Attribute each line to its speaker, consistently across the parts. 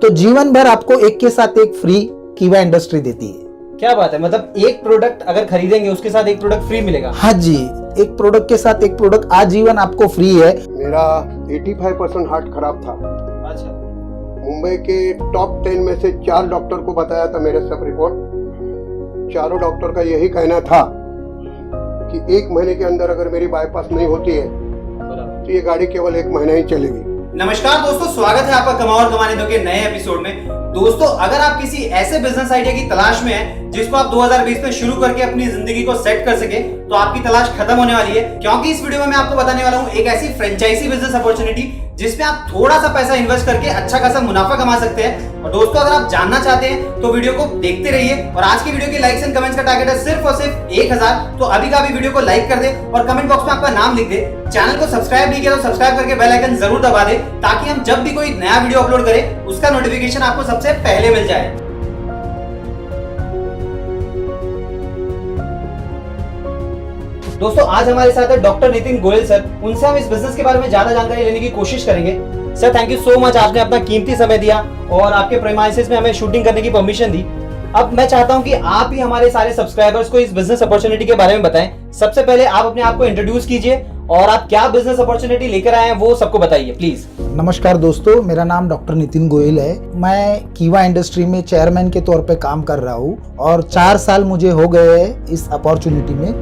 Speaker 1: तो जीवन भर आपको एक के साथ एक फ्री कीवा इंडस्ट्री देती है।
Speaker 2: क्या बात है, मतलब एक प्रोडक्ट अगर खरीदेंगे उसके साथ एक प्रोडक्ट फ्री मिलेगा?
Speaker 1: हाँ जी, एक प्रोडक्ट के साथ एक प्रोडक्ट आजीवन आपको फ्री है।
Speaker 3: मेरा 85% हार्ट खराब था।
Speaker 2: अच्छा।
Speaker 3: मुंबई के टॉप 10 में से 4 डॉक्टर को बताया था मेरे सब रिपोर्ट। चारों डॉक्टर का यही कहना था कि 1 महीने के अंदर अगर मेरी बाईपास नहीं होती है तो ये गाड़ी केवल 1 महीना ही चलेगी।
Speaker 2: नमस्कार दोस्तों, स्वागत है आपका कमाओ और कमाने दो के नए एपिसोड में। दोस्तों, अगर आप किसी ऐसे बिजनेस आइडिया की तलाश में हैं जिसको आप 2020 में शुरू करके अपनी जिंदगी को सेट कर सके, तो आपकी तलाश खत्म होने वाली है, क्योंकि इस वीडियो में मैं आपको बताने वाला हूं एक ऐसी फ्रेंचाइजी बिजनेस अपॉर्चुनिटी जिसमें आप थोड़ा सा पैसा इन्वेस्ट करके अच्छा खासा मुनाफा कमा सकते हैं। और दोस्तों, अगर आप जानना चाहते हैं तो वीडियो को देखते रहिए। और आज की वीडियो के लाइक्स एंड कमेंट्स का टारगेट है सिर्फ और सिर्फ 1000। तो अभी का भी वीडियो को लाइक कर दे और कमेंट बॉक्स में आपका नाम लिख दे। चैनल को सब्सक्राइब नहीं किया तो सब्सक्राइब करके बेल आइकन जरूर दबा दे, ताकि हम जब भी कोई नया वीडियो अपलोड करें उसका नोटिफिकेशन आपको सबसे पहले मिल जाए। दोस्तों, आज हमारे साथ है डॉक्टर नितिन गोयल सर। उनसे हम इस बिजनेस के बारे में ज्यादा जानकारी लेने की कोशिश करेंगे। Sir, thank you so much, आपने अपना कीमती समय दिया और आपके प्रेमाइसेस में हमें शूटिंग करने की परमिशन दी। अब मैं चाहता हूं कि आप ही हमारे सारे सब्सक्राइबर्स को इस बिजनेस अपॉर्चुनिटी के बारे में बताएं। सबसे पहले आप अपने आप को इंट्रोड्यूस कीजिए और आप क्या बिजनेस अपॉर्चुनिटी लेकर आए हैं वो सबको बताइए प्लीज।
Speaker 1: नमस्कार दोस्तों, मेरा नाम डॉक्टर नितिन गोयल है। मैं कीवा इंडस्ट्री में चेयरमैन के तौर पे काम कर रहा हूँ और 4 साल मुझे हो गए हैं इस अपॉर्चुनिटी में।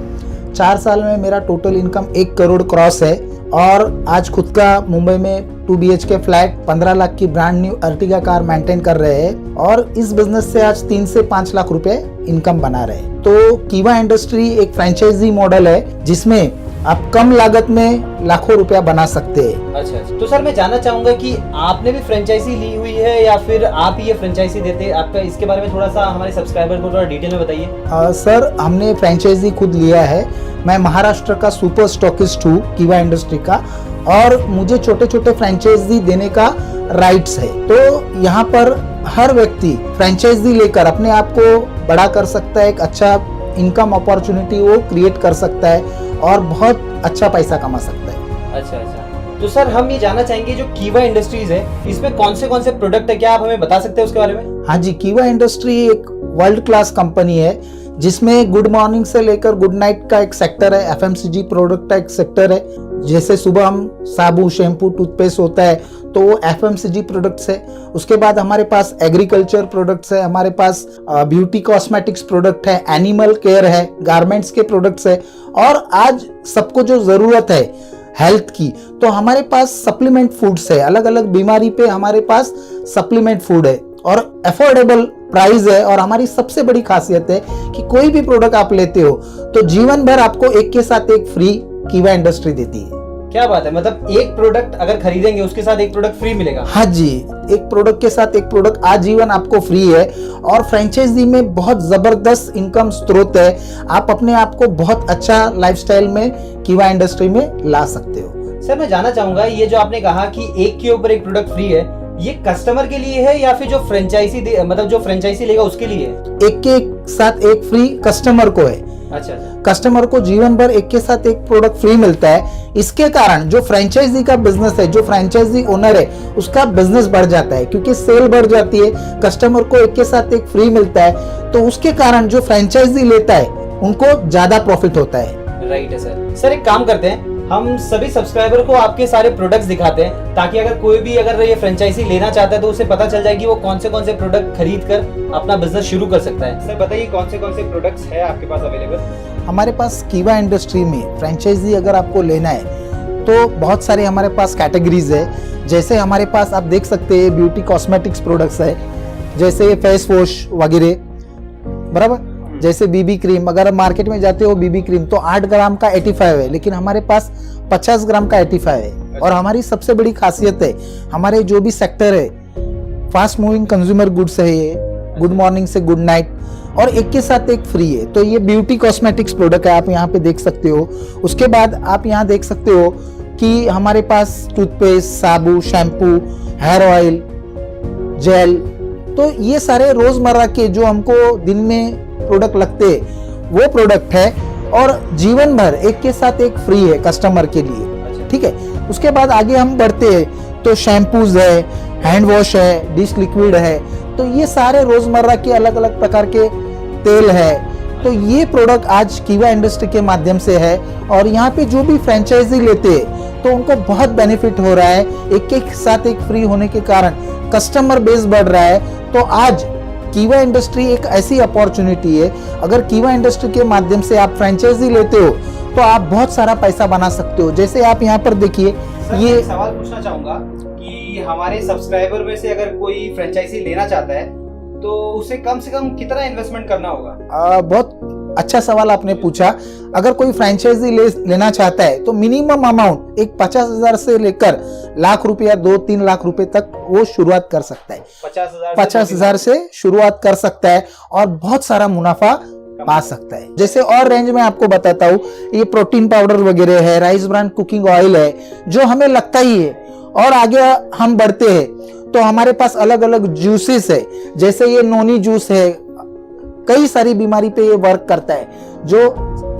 Speaker 1: 4 साल में मेरा टोटल इनकम 1 करोड़ क्रॉस है और आज खुद का मुंबई में 2 BHK फ्लैट 15 लाख की brand new Ertiga car maintain कर रहे हैं और इस बिजनेस से आज 3 से 5 लाख रुपए इनकम बना रहे हैं। तो कीवा इंडस्ट्री एक फ्रेंचाइजी मॉडल है जिसमें आप कम लागत में लाखों रुपया बना सकते हैं।
Speaker 2: अच्छा, तो सर मैं जानना चाहूंगा कि आपने भी फ्रेंचाइजी ली हुई है या फिर आप ही ये फ्रेंचाइजी देते हैं? आपका इसके बारे में थोड़ा सा हमारे सब्सक्राइबर को थोड़ा डिटेल में बताइए।
Speaker 1: सर, हमने फ्रेंचाइजी खुद लिया है। मैं महाराष्ट्र का सुपर स्टॉकिस्ट हूँ कीवा इंडस्ट्री का और मुझे छोटे छोटे फ्रेंचाइजी देने का राइट्स है। तो यहाँ पर हर व्यक्ति फ्रेंचाइजी लेकर अपने आप को बड़ा कर सकता है, एक अच्छा इनकम अपॉर्चुनिटी वो क्रिएट कर सकता है और बहुत अच्छा पैसा कमा सकता है।
Speaker 2: अच्छा, तो सर हम ये जानना चाहेंगे जो कीवा इंडस्ट्रीज है इसमें कौन से प्रोडक्ट है, क्या आप हमें बता सकते हैं उसके बारे में?
Speaker 1: हाँ जी, कीवा इंडस्ट्री एक वर्ल्ड क्लास कंपनी है जिसमें गुड मॉर्निंग से लेकर गुड नाइट का एक सेक्टर है, FMCG प्रोडक्ट का एक सेक्टर है। जैसे सुबह हम साबुन, शैम्पू, टूथपेस्ट होता है तो वो FMCG प्रोडक्ट्स है। उसके बाद हमारे पास एग्रीकल्चर प्रोडक्ट्स है, हमारे पास ब्यूटी कॉस्मेटिक्स प्रोडक्ट है, एनिमल केयर है, गारमेंट्स के प्रोडक्ट्स है और आज सबको जो जरूरत है हेल्थ की, तो हमारे पास सप्लीमेंट फूड्स है। अलग अलग बीमारी पे हमारे पास सप्लीमेंट फूड है और अफोर्डेबल प्राइस है। और हमारी सबसे बड़ी खासियत है कि कोई भी प्रोडक्ट आप लेते हो तो जीवन भर आपको एक के साथ एक फ्री कीवा इंडस्ट्री देती है।
Speaker 2: क्या बात है, मतलब एक प्रोडक्ट अगर खरीदेंगे उसके साथ एक प्रोडक्ट फ्री मिलेगा?
Speaker 1: हाँ जी, एक प्रोडक्ट के साथ एक प्रोडक्ट आजीवन आपको फ्री है और फ्रेंचाइजी में बहुत जबरदस्त इनकम स्रोत है। आप अपने आप को बहुत अच्छा लाइफस्टाइल में कीवा इंडस्ट्री में ला सकते हो।
Speaker 2: सर मैं जानना चाहूंगा, ये जो आपने कहा कि एक के ऊपर एक प्रोडक्ट फ्री है, ये कस्टमर के लिए है या फिर जो फ्रेंचाइजी मतलब जो फ्रेंचाइजी लेगा उसके लिए है?
Speaker 1: एक के साथ एक फ्री कस्टमर को है।
Speaker 2: अच्छा,
Speaker 1: कस्टमर को जीवन भर एक के साथ एक प्रोडक्ट फ्री मिलता है। इसके कारण जो फ्रेंचाइजी का बिजनेस है, जो फ्रेंचाइजी ओनर है, उसका बिजनेस बढ़ जाता है क्योंकि सेल बढ़ जाती है, कस्टमर को एक के साथ एक फ्री मिलता है। तो उसके कारण जो फ्रेंचाइजी लेता है उनको ज्यादा प्रॉफिट होता है।
Speaker 2: राइट है सर। एक काम करते हैं, हम सभी सब्सक्राइबर को आपके सारे प्रोडक्ट्स दिखाते हैं ताकि अगर कोई भी अगर ये फ्रेंचाइजी लेना चाहता है तो उसे पता चल जाए कि वो कौन से प्रोडक्ट खरीद कर अपना बिजनेस शुरू कर सकता है। सर बताइए कौन से प्रोडक्ट्स है आपके पास अवेलेबल?
Speaker 1: हमारे पास कीवा इंडस्ट्री में फ्रेंचाइजी अगर आपको लेना है तो बहुत सारे हमारे पास कैटेगरीज है। जैसे हमारे पास आप देख सकते हैं ब्यूटी कॉस्मेटिक्स प्रोडक्ट्स है, जैसे फेस वॉश वगैरह, बराबर। जैसे बीबी क्रीम, अगर मार्केट में जाते हो बीबी क्रीम तो 8 ग्राम का 85 है, लेकिन हमारे पास 50 ग्राम का 85 है। और हमारी सबसे बड़ी खासियत है, हमारे जो भी सेक्टर है फास्ट मूविंग कंज्यूमर गुड्स है, ये गुड मॉर्निंग से गुड नाइट और एक के साथ एक फ्री है। तो ये ब्यूटी कॉस्मेटिक्स प्रोडक्ट है, आप यहाँ पे देख सकते हो। उसके बाद आप यहाँ देख सकते हो कि हमारे पास टूथपेस्ट, साबुन, शैम्पू, हेयर ऑयल, जेल, तो ये सारे रोजमर्रा के जो हमको दिन में प्रोडक्ट लगते हैं वो प्रोडक्ट है और जीवन भर एक के साथ एक फ्री है कस्टमर के लिए। ठीक है, उसके बाद आगे हम बढ़ते हैं तो शैम्पूज है, हैंड वॉश है, डिश लिक्विड है, तो ये सारे रोजमर्रा के अलग अलग प्रकार के तेल है। तो ये प्रोडक्ट आज कीवा इंडस्ट्री के माध्यम से है और यहाँ पे जो भी फ्रेंचाइजी लेते हैं तो उनको बहुत बेनिफिट हो रहा है। एक एक साथ एक फ्री होने के कारण कस्टमर बेस बढ़ रहा है। तो आज कीवा इंडस्ट्री एक ऐसी अपॉर्चुनिटी है, अगर कीवा इंडस्ट्री के माध्यम से आप फ्रेंचाइजी लेते हो तो आप बहुत सारा पैसा बना सकते हो। जैसे आप यहाँ पर देखिए,
Speaker 2: ये सवाल पूछना चाहूंगा कि हमारे सब्सक्राइबर में से अगर कोई फ्रेंचाइजी लेना चाहता है तो उसे कम से कम कितना इन्वेस्टमेंट करना होगा?
Speaker 1: बहुत अच्छा सवाल आपने पूछा। अगर कोई फ्रेंचाइजी लेना चाहता है तो मिनिमम अमाउंट एक 50,000 से लेकर लाख रुपया 2-3 लाख रुपए तक वो शुरुआत कर सकता है। 50,000 से शुरुआत कर सकता है और बहुत सारा मुनाफा पा सकता है। जैसे और रेंज में आपको बताता हूँ, ये प्रोटीन पाउडर वगैरह है, राइस ब्रांड कुकिंग ऑयल है, जो हमें लगता ही है। और आगे हम बढ़ते हैं तो हमारे पास अलग अलग जूसेस है, जैसे ये नोनी जूस है, कई सारी बीमारी पे ये वर्क करता है, जो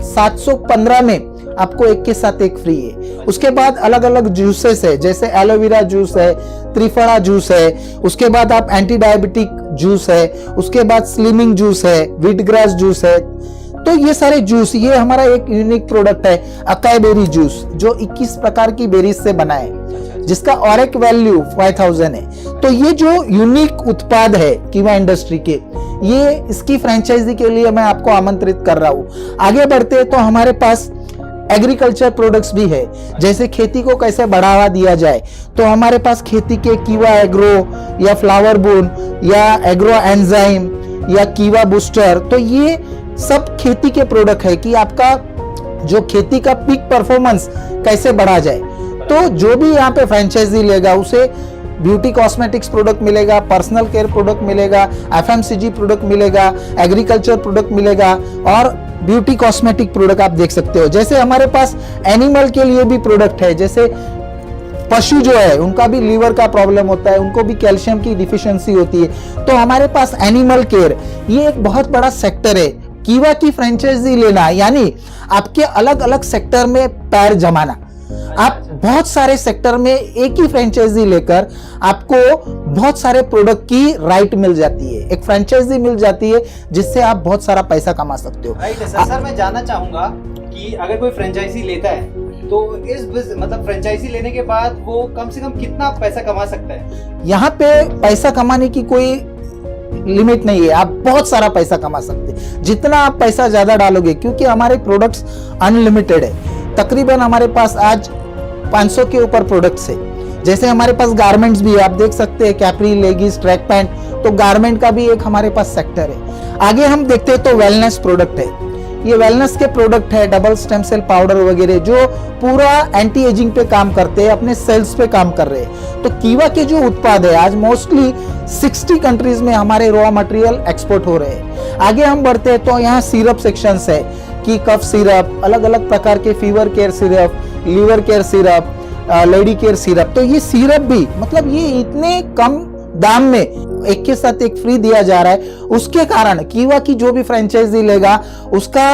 Speaker 1: 715 में आपको एक के साथ एक फ्री है। उसके बाद अलग अलग जूसेस है, जैसे एलोवेरा जूस है, त्रिफला जूस है, उसके बाद आप एंटी डायबिटिक जूस है, उसके बाद स्लिमिंग जूस है, व्हीट ग्रास जूस है। तो ये सारे जूस, ये हमारा एक यूनिक प्रोडक्ट है अकाई बेरी जूस, जो 21 प्रकार की बेरीज से बना है, जिसका ऑरेक वैल्यू 5000 है। तो ये जो यूनिक उत्पाद है कीवा इंडस्ट्री के, ये इसकी फ्रेंचाइजी के लिए मैं आपको आमंत्रित कर रहा हूँ। आगे बढ़ते तो हमारे पास एग्रीकल्चर प्रोडक्ट्स भी है, जैसे खेती को कैसे बढ़ावा दिया जाए, तो हमारे पास खेती के कीवा एग्रो या फ्लावर बून या एग्रो एंजाइम या कीवा बूस्टर, तो ये सब खेती के प्रोडक्ट है कि आपका जो खेती का पीक परफॉर्मेंस कैसे बढ़ा जाए। तो जो भी यहाँ पे फ्रेंचाइजी लेगा उसे ब्यूटी कॉस्मेटिक्स प्रोडक्ट मिलेगा, पर्सनल केयर प्रोडक्ट मिलेगा, एफएमसीजी प्रोडक्ट मिलेगा, एग्रीकल्चर प्रोडक्ट मिलेगा और ब्यूटी कॉस्मेटिक प्रोडक्ट आप देख सकते हो। जैसे हमारे पास एनिमल के लिए भी प्रोडक्ट है, जैसे पशु जो है उनका भी लीवर का प्रॉब्लम होता है, उनको भी कैल्शियम की डिफिशियंसी होती है, तो हमारे पास एनिमल केयर, ये एक बहुत बड़ा सेक्टर है। कीवा की फ्रेंचाइजी लेना यानी आपके अलग अलग सेक्टर में पैर जमाना। आप बहुत सारे सेक्टर में एक ही फ्रेंचाइजी लेकर आपको बहुत सारे प्रोडक्ट की राइट मिल जाती है, एक फ्रेंचाइजी मिल जाती है जिससे आप बहुत सारा पैसा कमा सकते हो।
Speaker 2: राइट है सर। मैं जानना चाहूंगा कि अगर कोई फ्रेंचाइजी लेता है तो मतलब फ्रेंचाइजी लेने के बाद वो कम से कम कितना पैसा कमा सकता है?
Speaker 1: यहाँ पे पैसा कमाने की कोई लिमिट नहीं है, आप बहुत सारा पैसा कमा सकते हैं, जितना आप पैसा ज्यादा डालोगे, क्योंकि हमारे प्रोडक्ट्स अनलिमिटेड है। तकरीबन हमारे पास आज 500 के ऊपर प्रोडक्ट्स है। जैसे हमारे पास गारमेंट्स भी है, आप देख सकते हैं, कैपरी, लेगिस, ट्रैक पैंट, तो गारमेंट का भी एक हमारे पास सेक्टर है। आगे हम देखते हैं तो वेलनेस प्रोडक्ट है, ये वेलनेस के प्रोडक्ट है, डबल स्टेम सेल पाउडर वगैरह, जो पूरा एंटी एजिंग पे काम करते हैं, अपने सेल्स पे काम कर रहे हैं। तो कीवा के जो उत्पाद है आज मोस्टली 60 कंट्रीज में हमारे रॉ मटेरियल एक्सपोर्ट हो रहे हैं। आगे हम बढ़ते हैं तो यहाँ सिरप सेक्शंस है कि कफ सिरप, अलग अलग प्रकार के fever care syrup, liver care syrup, lady care syrup. तो ये सिरप भी मतलब ये इतने कम दाम में एक के साथ एक फ्री दिया जा रहा है, उसके कारण कीवा की जो भी फ्रेंचाइजी लेगा उसका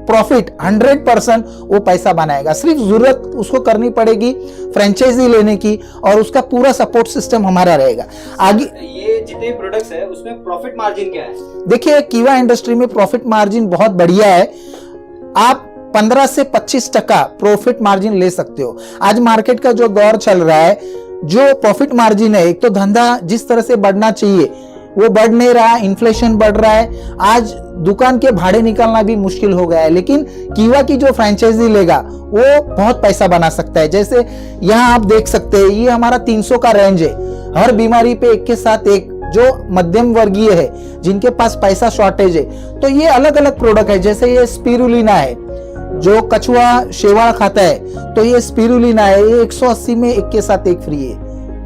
Speaker 1: प्रॉफिट 100% वो पैसा बनाएगा। सिर्फ जरूरत उसको करनी पड़ेगी फ्रेंचाइजी लेने की और उसका पूरा सपोर्ट सिस्टम हमारा रहेगा। आगे
Speaker 2: ये जितने प्रोडक्ट्स है उसमें प्रॉफिट मार्जिन क्या है?
Speaker 1: देखिए, कीवा इंडस्ट्री में प्रॉफिट मार्जिन बहुत बढ़िया है। आप 15 से 25% प्रॉफिट मार्जिन ले सकते हो। आज मार्केट का जो दौर चल रहा है, जो प्रॉफिट मार्जिन है, एक तो धंधा जिस तरह से बढ़ना चाहिए वो बढ़ नहीं रहा, इन्फ्लेशन बढ़ रहा है, आज दुकान के भाड़े निकालना भी मुश्किल हो गया है। लेकिन कीवा की जो फ्रेंचाइजी लेगा वो बहुत पैसा बना सकता है। जैसे यहाँ आप देख सकते हैं, ये हमारा 300 का रेंज है, हर बीमारी पे एक के साथ एक, जो मध्यम वर्गीय है, जिनके पास पैसा शॉर्टेज है, तो ये अलग अलग प्रोडक्ट है। जैसे ये स्पिरुलिना है, जो कछुआ शेवाल खाता है, तो ये स्पिरुलिना है, ये 180 में एक के साथ एक फ्री है,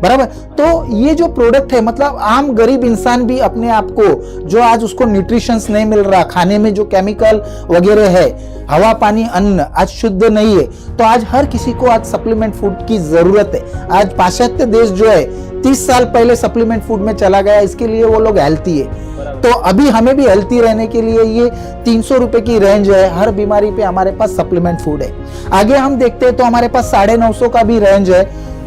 Speaker 1: बराबर। तो ये जो प्रोडक्ट है, मतलब आम गरीब इंसान भी अपने आप को, जो आज उसको न्यूट्रिशंस नहीं मिल रहा, खाने में जो केमिकल वगैरह है, हवा पानी अन्न आज शुद्ध नहीं है, तो आज हर किसी को आज सप्लीमेंट फूड की जरूरत है। आज पाश्चात्य देश जो है 30 साल पहले सप्लीमेंट फूड में चला गया, इसके लिए वो लोग हेल्थी है। तो अभी हमें भी हेल्थी रहने के लिए ये 300 रुपए की रेंज है, हर बीमारी पे हमारे पास सप्लीमेंट फूड है। आगे हम देखते हैं तो हमारे पास 950 का भी रेंज है,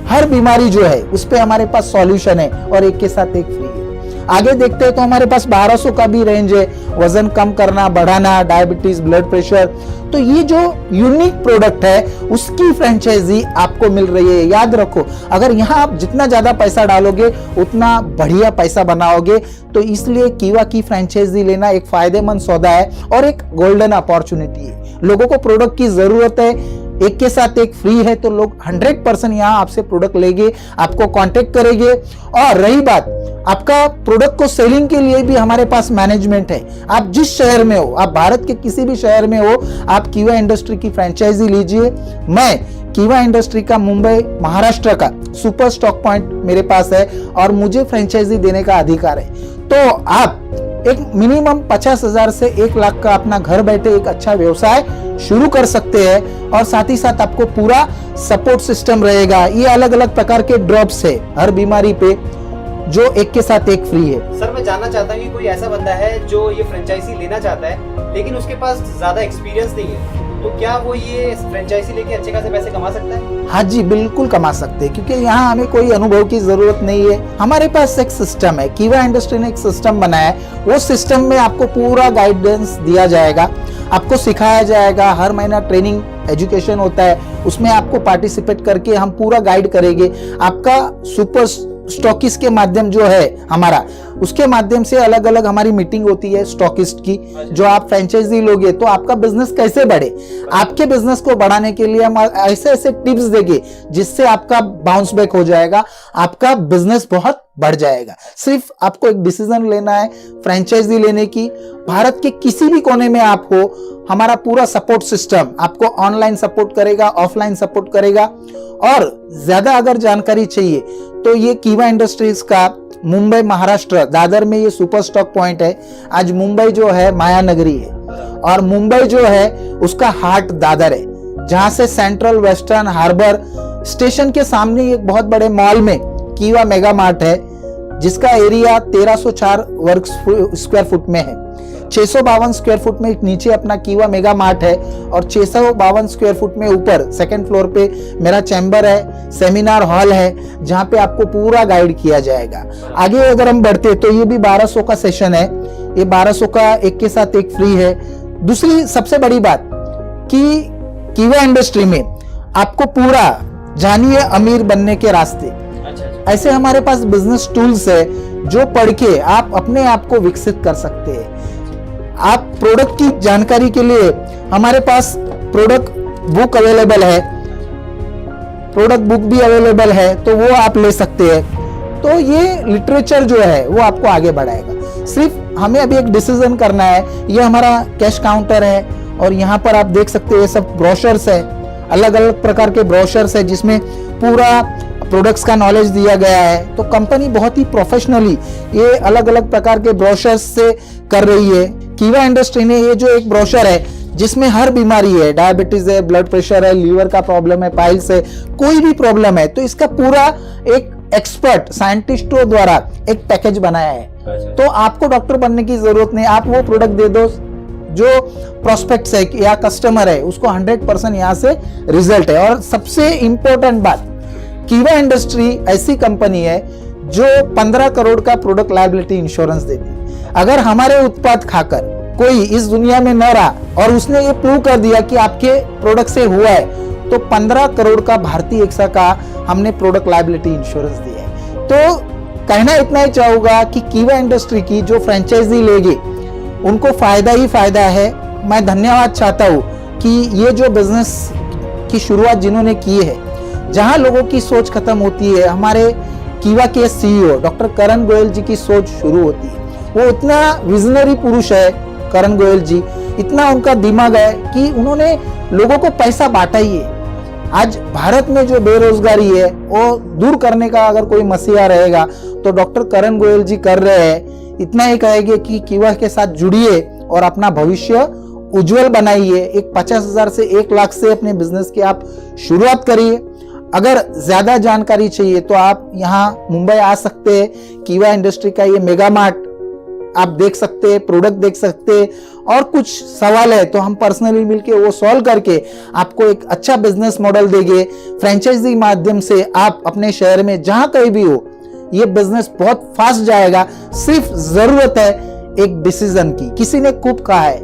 Speaker 1: हर बीमारी जो है उस पे हमारे पास सॉल्यूशन है और एक के साथ एक फ्री है। आगे देखते हैं तो हमारे पास 1200 का भी रेंज है, वजन कम करना, बढ़ाना, डायबिटीज, ब्लड प्रेशर। तो ये जो यूनिक प्रोडक्ट है उसकी फ्रेंचाइजी आपको मिल रही है। याद रखो, अगर यहाँ आप जितना ज्यादा पैसा डालोगे उतना बढ़िया पैसा बनाओगे। तो इसलिए कीवा की फ्रेंचाइजी लेना एक फायदेमंद सौदा है और एक गोल्डन अपॉर्चुनिटी है। लोगों को प्रोडक्ट की जरूरत है, एक के साथ एक फ्री है, तो लोग 100% यहाँ आपसे प्रोडक्ट लेंगे, आपको कांटेक्ट करेंगे। और रही बात आपका प्रोडक्ट को सेलिंग के लिए भी हमारे पास मैनेजमेंट है। आप जिस शहर में हो, आप भारत के किसी भी शहर में हो, आप कीवा इंडस्ट्री की फ्रेंचाइजी लीजिए। मैं कीवा इंडस्ट्री का मुंबई महाराष्ट्र का सुपर स्टॉक पॉइंट मेरे पास है और मुझे फ्रेंचाइजी देने का अधिकार है। तो आप एक मिनिमम 50,000 से 1 लाख का अपना घर बैठे एक अच्छा व्यवसाय शुरू कर सकते हैं और साथ ही साथ आपको पूरा सपोर्ट सिस्टम रहेगा। ये अलग अलग प्रकार के ड्रॉप्स है हर बीमारी पे जो एक के साथ एक फ्री है।
Speaker 2: सर मैं जानना चाहता हूँ कि कोई ऐसा बंदा है जो ये फ्रेंचाइजी लेना चाहता है लेकिन उसके पास ज्यादा एक्सपीरियंस नहीं है, तो क्या वो ये फ्रेंचाइजी लेके अच्छे खासे पैसे कमा सकता है?
Speaker 1: हाँ जी, बिल्कुल कमा सकते हैं, क्योंकि यहाँ हमें कोई अनुभव की जरूरत नहीं है। हमारे पास एक सिस्टम है, कीवा इंडस्ट्री ने एक सिस्टम बनाया है। वो सिस्टम में आपको पूरा गाइडेंस दिया जाएगा, आपको सिखाया जाएगा। हर महीना ट्रेनिंग एजुकेशन होता है, उसमें आपको पार्टिसिपेट करके हम पूरा गाइड करेंगे। आपका सुपर स्टॉकिस्ट के माध्यम जो है हमारा, उसके माध्यम से अलग अलग हमारी मीटिंग होती है स्टॉकिस्ट की। जो आप फ्रेंचाइजी लोगे तो आपका बिजनेस कैसे बढ़े, आपके बिजनेस को बढ़ाने के लिए हम ऐसे ऐसे टिप्स देंगे जिससे आपका बाउंस बैक हो जाएगा, आपका बिजनेस बहुत बढ़ जाएगा। सिर्फ आपको एक डिसीजन लेना है फ्रेंचाइजी लेने की। भारत के किसी भी कोने में आप हो, हमारा पूरा सपोर्ट सिस्टम आपको ऑनलाइन सपोर्ट करेगा, ऑफलाइन सपोर्ट करेगा। और ज्यादा अगर जानकारी चाहिए तो ये कीवा इंडस्ट्रीज का मुंबई महाराष्ट्र दादर में ये सुपर स्टॉक पॉइंट है। आज मुंबई जो है माया नगरी है और मुंबई जो है उसका हार्ट दादर है, जहां से सेंट्रल वेस्टर्न हार्बर स्टेशन के सामने एक बहुत बड़े मॉल में कीवा मेगा मार्ट है, जिसका एरिया 1304 वर्ग स्क्वायर फुट में है। 652 स्क्वायर फुट में नीचे अपना कीवा मेगा मार्ट है और 652 स्क्वायर फुट में ऊपर सेकंड फ्लोर पे मेरा चैम्बर है, सेमिनार हॉल है, जहां पे आपको पूरा गाइड किया जाएगा। आगे अगर हम बढ़ते तो ये भी 1200 का सेशन है, ये 1200 का एक के साथ एक फ्री है। दूसरी सबसे बड़ी बात कि कीवा इंडस्ट्री में आपको पूरा जानिए अमीर बनने के रास्ते, ऐसे हमारे पास बिजनेस टूल्स है जो पढ़ के आप अपने आप को विकसित कर सकते हैं। आप प्रोडक्ट की जानकारी के लिए हमारे पास प्रोडक्ट बुक अवेलेबल है, प्रोडक्ट बुक भी अवेलेबल है, तो वो आप ले सकते हैं। तो ये लिटरेचर जो है वो आपको आगे बढ़ाएगा। सिर्फ हमें अभी एक डिसीजन करना है। ये हमारा कैश काउंटर है और यहाँ पर आप देख सकते हैं सब ब्रोशर्स है, अलग अलग प्रकार के ब्रोशर्स है जिसमें पूरा प्रोडक्ट्स का नॉलेज दिया गया है। तो कंपनी बहुत ही प्रोफेशनली ये अलग अलग प्रकार के ब्रोशर्स से कर रही है। कीवा इंडस्ट्री ने ये जो एक ब्रोशर है जिसमें हर बीमारी है, डायबिटीज है, ब्लड प्रेशर है, लीवर का प्रॉब्लम है, पाइल्स है, कोई भी प्रॉब्लम है, तो इसका पूरा एक एक्सपर्ट साइंटिस्टों द्वारा एक पैकेज बनाया है। तो आपको डॉक्टर बनने की जरूरत नहीं, आप वो प्रोडक्ट दे दो जो प्रोस्पेक्ट्स है या कस्टमर है उसको 100% यहाँ से रिजल्ट है। और सबसे इंपॉर्टेंट बात, कीवा इंडस्ट्री ऐसी कंपनी है जो 15 करोड़ का प्रोडक्ट लायबिलिटी इंश्योरेंस देती है। अगर हमारे उत्पाद खाकर कोई इस दुनिया में न रहा और उसने ये प्रूव कर दिया कि आपके प्रोडक्ट से हुआ है, तो 15 करोड़ का भारतीय एक्सा का हमने प्रोडक्ट लायबिलिटी इंश्योरेंस दिया है। तो कहना इतना ही चाहूंगा कि कीवा इंडस्ट्री की जो फ्रेंचाइजी लेगी उनको फायदा ही फायदा है। मैं धन्यवाद चाहता हूँ कि ये जो बिजनेस की शुरुआत जिन्होंने की है, जहां लोगों की सोच खत्म होती है, हमारे कीवा के सीईओ डॉक्टर करण गोयल जी की सोच शुरू होती है। वो इतना विजनरी पुरुष है करण गोयल जी, इतना उनका दिमाग है कि उन्होंने लोगों को पैसा बांटा ही है। आज भारत में जो बेरोजगारी है वो दूर करने का अगर कोई मसीहा रहेगा तो डॉक्टर करण गोयल जी कर रहे हैं। इतना ही कहेंगे कि कीवा के साथ जुड़िए और अपना भविष्य उज्जवल बनाइए। एक 50,000 से 1 लाख से अपने बिजनेस की आप शुरुआत करिए। अगर ज्यादा जानकारी चाहिए तो आप यहाँ मुंबई आ सकते हैं। कीवा इंडस्ट्री का ये मेगा मार्ट आप देख सकते हैं, प्रोडक्ट देख सकते हैं, और कुछ सवाल है तो हम पर्सनली मिलके वो सॉल्व करके आपको एक अच्छा बिजनेस मॉडल देंगे। फ्रेंचाइजी माध्यम से आप अपने शहर में जहां कहीं भी हो, ये बिजनेस बहुत फास्ट जाएगा। सिर्फ जरूरत है एक डिसीजन की। किसी ने खूब कहा है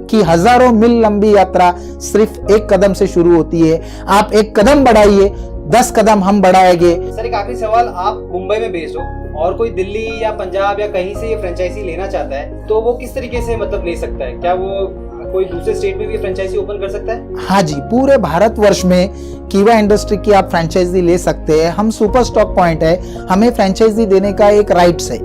Speaker 1: कि हजारों मील लंबी यात्रा सिर्फ एक कदम से शुरू होती है। आप एक कदम बढ़ाइए, 10 कदम हम बढ़ाएंगे।
Speaker 2: सर एक आखिरी सवाल, आप मुंबई में बेस्ड हो और कोई दिल्ली या पंजाब या कहीं से ये फ्रेंचाइजी लेना चाहता है तो वो किस तरीके से मतलब ले सकता है? क्या वो कोई दूसरे स्टेट में भी फ्रेंचाइजी ओपन कर सकता है?
Speaker 1: हाँ जी, पूरे भारतवर्ष में कीवा इंडस्ट्री की आप फ्रेंचाइजी ले सकते हैं। हम सुपर स्टॉक पॉइंट है, हमें फ्रेंचाइजी देने का एक राइट्स है।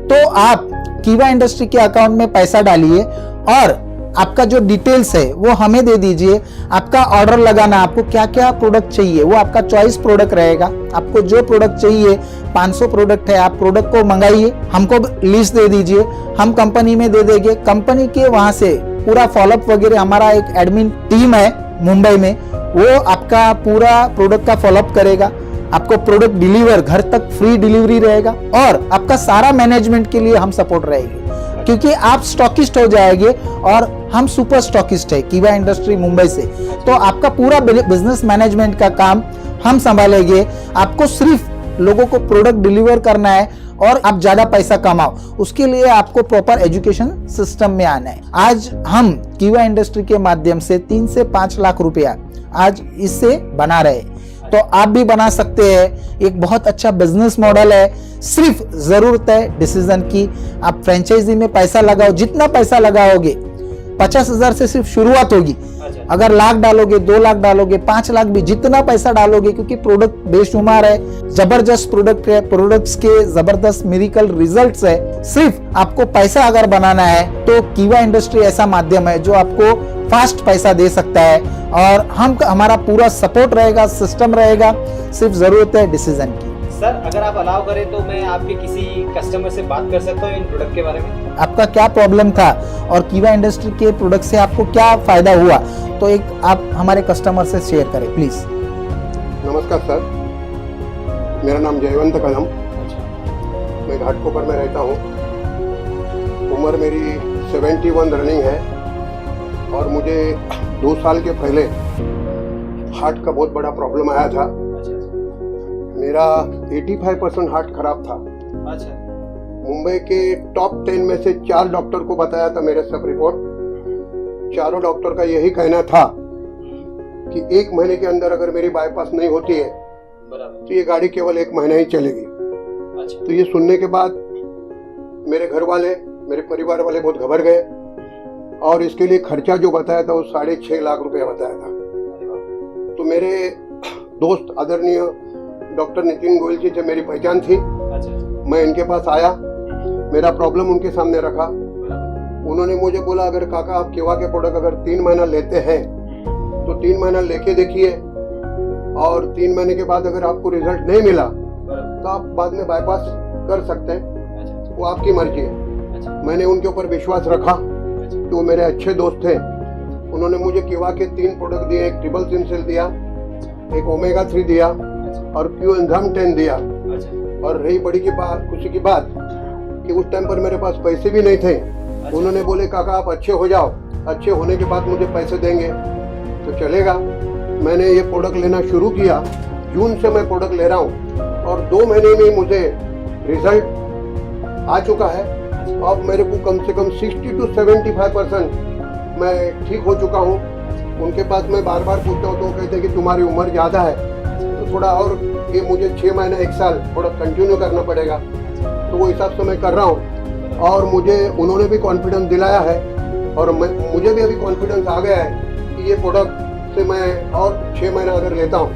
Speaker 1: तो आप कीवा इंडस्ट्री के अकाउंट में पैसा डालिए और आपका जो डिटेल्स है वो हमें दे दीजिए। आपका ऑर्डर लगाना, आपको क्या क्या प्रोडक्ट चाहिए वो आपका चॉइस प्रोडक्ट रहेगा। आपको जो प्रोडक्ट चाहिए, 500 प्रोडक्ट है, आप प्रोडक्ट को मंगाइए, हमको लिस्ट दे दीजिए, हम कंपनी में दे देंगे। कंपनी के वहां से पूरा फॉलोअप वगैरह, हमारा एक एडमिन टीम है मुंबई में, वो आपका पूरा प्रोडक्ट का फॉलोअप करेगा। आपको प्रोडक्ट डिलीवर, घर तक फ्री डिलीवरी रहेगा और आपका सारा मैनेजमेंट के लिए हम सपोर्ट रहेंगे, क्योंकि आप स्टॉकिस्ट हो जाएंगे और हम सुपर स्टॉकिस्ट है कीवा इंडस्ट्री मुंबई से। तो आपका पूरा बिजनेस मैनेजमेंट का काम हम संभालेंगे। आपको सिर्फ लोगों को प्रोडक्ट डिलीवर करना है और आप ज्यादा पैसा कमाओ, उसके लिए आपको प्रॉपर एजुकेशन सिस्टम में आना है। आज हम कीवा इंडस्ट्री के माध्यम से 3 से 5 लाख रुपया आज इससे बना रहे, तो आप भी बना सकते हैं। एक बहुत अच्छा बिजनेस मॉडल है, सिर्फ जरूरत है डिसीजन की। आप फ्रेंचाइजी में पैसा लगाओ, जितना पैसा लगाओगे, 50,000 से सिर्फ शुरुआत होगी। अगर लाख डालोगे, 2 लाख डालोगे, 5 लाख भी, जितना पैसा डालोगे, क्योंकि प्रोडक्ट बेशुमार है, जबरदस्त प्रोडक्ट है, प्रोडक्ट्स के जबरदस्त मिरेकल रिजल्ट्स है। सिर्फ आपको पैसा अगर बनाना है तो कीवा इंडस्ट्री ऐसा माध्यम है जो आपको फास्ट पैसा दे सकता है और हमारा पूरा सपोर्ट रहेगा, सिस्टम रहेगा। सिर्फ जरूरत है डिसीजन की।
Speaker 2: सर अगर आप अलाउ करें तो मैं आपके किसी कस्टमर से बात कर सकता हूँ इन प्रोडक्ट के बारे में?
Speaker 1: आपका क्या प्रॉब्लम था और कीवा इंडस्ट्री के प्रोडक्ट से आपको क्या फायदा हुआ, तो एक आप हमारे कस्टमर से शेयर करें प्लीज।
Speaker 3: नमस्कार सर, मेरा नाम जयवंत कदम, मैं घाटकोपर में रहता हूँ। उम्र मेरी 71 रनिंग है और मुझे 2 साल के पहले हार्ट का बहुत बड़ा प्रॉब्लम आया था। मेरा 85% हार्ट खराब था।
Speaker 2: अच्छा।
Speaker 3: मुंबई के टॉप 10 में से 4 डॉक्टर को बताया था मेरे सब रिपोर्ट। चारों डॉक्टर का यही कहना था कि 1 महीने के अंदर अगर मेरी बाईपास नहीं होती है तो ये गाड़ी केवल 1 महीना ही चलेगी।
Speaker 2: अच्छा। तो
Speaker 3: ये सुनने के बाद मेरे घर वाले, मेरे परिवार वाले बहुत घबरा गए और इसके लिए खर्चा जो बताया था वो 6.5 लाख रुपया बताया था। तो मेरे दोस्त आदरणीय डॉक्टर नितिन गोयल जी से मेरी पहचान थी। मैं इनके पास आया, मेरा प्रॉब्लम उनके सामने रखा। उन्होंने मुझे बोला, अगर काका आप कीवा के प्रोडक्ट अगर 3 महीना लेते हैं तो 3 महीना लेके देखिए और 3 महीने के बाद अगर आपको रिजल्ट नहीं मिला तो आप बाद में बाईपास कर सकते हैं, वो आपकी मर्जी है। मैंने उनके ऊपर विश्वास रखा, तो वो मेरे अच्छे दोस्त थे। उन्होंने मुझे कीवा के 3 प्रोडक्ट दिए, एक ट्रिपल सिंसेल दिया, एक ओमेगा 3 दिया और क्यू एंजाइम 10 दिया। और रही बड़ी की बात, खुशी की बात कि उस टाइम पर मेरे पास पैसे भी नहीं थे। उन्होंने बोले काका आप अच्छे हो जाओ, अच्छे होने के बाद मुझे पैसे देंगे तो चलेगा। मैंने ये प्रोडक्ट लेना शुरू किया, जून से मैं प्रोडक्ट ले रहा हूँ और 2 महीने में मुझे रिजल्ट आ चुका है। अब मेरे को कम से कम 60 to 75% मैं ठीक हो चुका हूँ। उनके पास मैं बार बार पूछता हूँ तो वो कहते हैं कि तुम्हारी उम्र ज़्यादा है तो थोड़ा और ये मुझे 6 महीना 1 साल थोड़ा कंटिन्यू करना पड़ेगा, तो वो हिसाब से मैं कर रहा हूँ। और मुझे उन्होंने भी कॉन्फिडेंस दिलाया है और मुझे भी अभी कॉन्फिडेंस आ गया है कि ये प्रोडक्ट से मैं और 6 महीना अगर लेता हूँ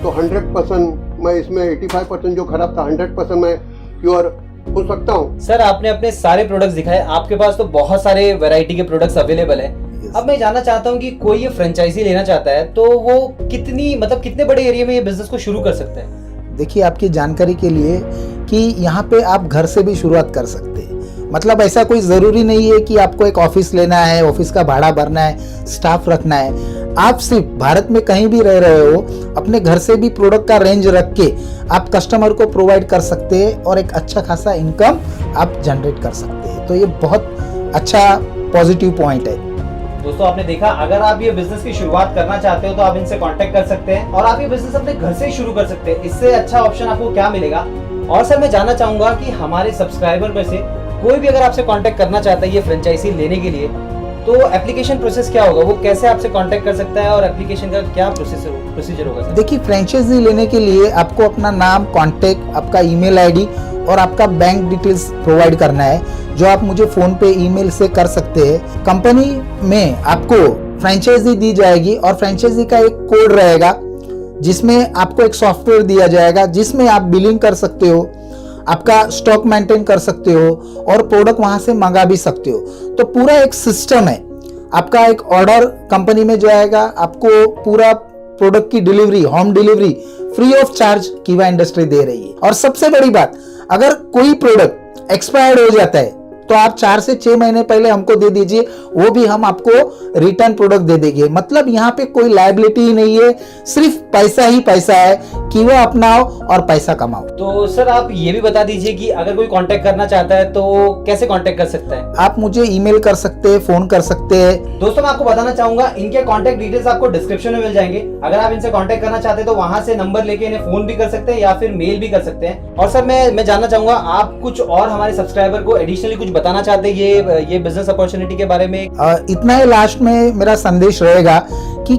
Speaker 3: तो 100% मैं इसमें 85% जो खराब था 100% मैं क्योर हो सकता हूँ।
Speaker 2: सर आपने अपने सारे प्रोडक्ट्स दिखाए, आपके पास तो बहुत सारे वैरायटी के प्रोडक्ट्स अवेलेबल हैं। अब मैं जानना चाहता हूँ कि कोई ये फ्रेंचाइजी लेना चाहता है तो वो कितने बड़े एरिया में ये बिजनेस को शुरू कर सकते हैं?
Speaker 1: देखिए आपकी जानकारी के लिए कि यहाँ पे आप घर से भी शुरुआत कर सकते हैं। मतलब ऐसा कोई ज़रूरी नहीं है कि आपको एक ऑफिस लेना है, ऑफिस का भाड़ा भरना है, स्टाफ रखना है। आप सिर्फ भारत में कहीं भी रह रहे हो, अपने घर से भी प्रोडक्ट का रेंज रख के आप कस्टमर को प्रोवाइड कर सकते हैं और एक अच्छा खासा इनकम आप जनरेट कर सकते हैं। तो ये बहुत अच्छा पॉजिटिव पॉइंट है।
Speaker 2: दोस्तों आपने देखा, अगर आप ये बिजनेस की शुरुआत करना चाहते हो तो आप इनसे कांटेक्ट कर सकते हैं और आप ये बिजनेस अपने घर से ही शुरू कर सकते हैं। इससे अच्छा ऑप्शन आपको क्या मिलेगा? और सर मैं जानना चाहूंगा कि हमारे सब्सक्राइबर में से कोई भी अगर आपसे कांटेक्ट करना चाहता है ये फ्रेंचाइजी लेने के लिए, तो एप्लीकेशन प्रोसेस क्या होगा? वो कैसे आपसे कांटेक्ट कर सकता है और एप्लीकेशन का क्या प्रोसीजर होगा सर?
Speaker 1: देखिए, फ्रेंचाइजी लेने के लिए आपको अपना नाम, कांटेक्ट, आपका ईमेल आईडी और आपका बैंक डिटेल्स प्रोवाइड करना है, जो आप मुझे फोन पे ईमेल से कर सकते हैं। कंपनी में आपको फ्रेंचाइजी दी जाएगी और फ्रेंचाइजी का एक कोड रहेगा जिसमें आपको एक सॉफ्टवेयर दिया जाएगा जिसमें आप बिलिंग कर सकते हो, आपका स्टॉक मेंटेन कर सकते हो और प्रोडक्ट वहां से मंगा भी सकते हो। तो पूरा एक सिस्टम है। आपका एक ऑर्डर कंपनी में जाएगा, आपको पूरा प्रोडक्ट की delivery, home delivery free of charge कीवा इंडस्ट्री दे रही है। और सबसे बड़ी बात, अगर कोई प्रोडक्ट एक्सपायर्ड हो जाता है तो आप 4 से 6 महीने पहले हमको दे दीजिए, वो भी हम आपको रिटर्न प्रोडक्ट दे देंगे। मतलब यहाँ पे कोई लायबिलिटी ही नहीं है, सिर्फ पैसा ही पैसा है कि वो अपनाओ और पैसा कमाओ।
Speaker 2: तो सर आप ये भी बता दीजिए कि अगर कोई कांटेक्ट करना चाहता है तो कैसे कांटेक्ट कर सकता है?
Speaker 1: आप मुझे ईमेल कर सकते हैं, फोन कर सकते हैं।
Speaker 2: दोस्तों मैं आपको बताना चाहूंगा, इनके कांटेक्ट डिटेल्स आपको डिस्क्रिप्शन में मिल जाएंगे। अगर आप इनसे कांटेक्ट करना चाहते हैं तो वहां से नंबर लेके इन्हें फोन भी कर सकते हैं या फिर मेल भी कर सकते हैं। और सर मैं जानना चाहूंगा, आप कुछ और हमारे सब्सक्राइबर को एडिशनली कुछ बताना चाहते हैं ये बिजनेस अपॉर्चुनिटी के बारे में?
Speaker 1: इतना ही लास्ट में मेरा संदेश रहेगा कि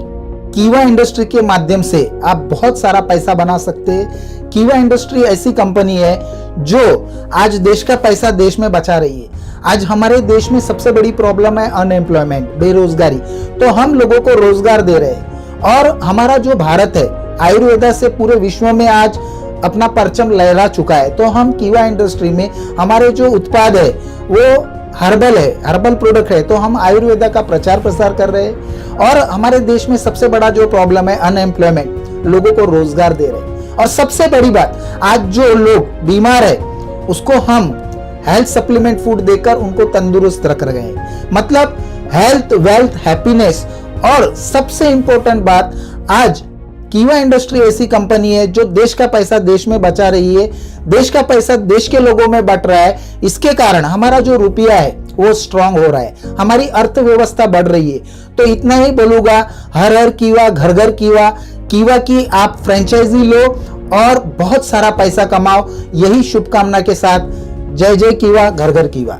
Speaker 1: कीवा इंडस्ट्री के माध्यम से आप बहुत सारा पैसा बना सकते हैं। कीवा इंडस्ट्री ऐसी कंपनी है जो आज देश का पैसा देश में बचा रही है। आज हमारे देश में सबसे बड़ी प्रॉब्लम है अनएम्प्लॉयमेंट, बेरोजगारी। तो हम लोगों को रोजगार दे रहे हैं और हमारा जो भारत है आयुर्वेदा से पूरे विश्व में आज अपना परचम लहरा चुका है। तो हम कीवा इंडस्ट्री में हमारे जो उत्पाद है वो हर्बल है, हर्बल प्रोडक्ट है। तो हम आयुर्वेदा का प्रचार प्रसार कर रहे हैं और हमारे देश में सबसे बड़ा जो प्रॉब्लम है अनएम्प्लॉयमेंट, लोगों को रोजगार दे रहे हैं। और सबसे बड़ी बात, आज जो लोग बीमार है उसको हम हेल्थ सप्लीमेंट फूड देकर उनको तंदुरुस्त रख रहे हैं। मतलब हेल्थ, वेल्थ, हैप्पीनेस। और सबसे इंपॉर्टेंट बात, आज कीवा इंडस्ट्री ऐसी कंपनी है जो देश का पैसा देश में बचा रही है, देश का पैसा देश के लोगों में बट रहा है। इसके कारण हमारा जो रुपया है वो स्ट्रांग हो रहा है, हमारी अर्थव्यवस्था बढ़ रही है। तो इतना ही बोलूंगा, हर हर कीवा, घर घर कीवा। कीवा की आप फ्रेंचाइजी लो और बहुत सारा पैसा कमाओ। यही शुभकामना के साथ जय जय कीवा, घर घर कीवा।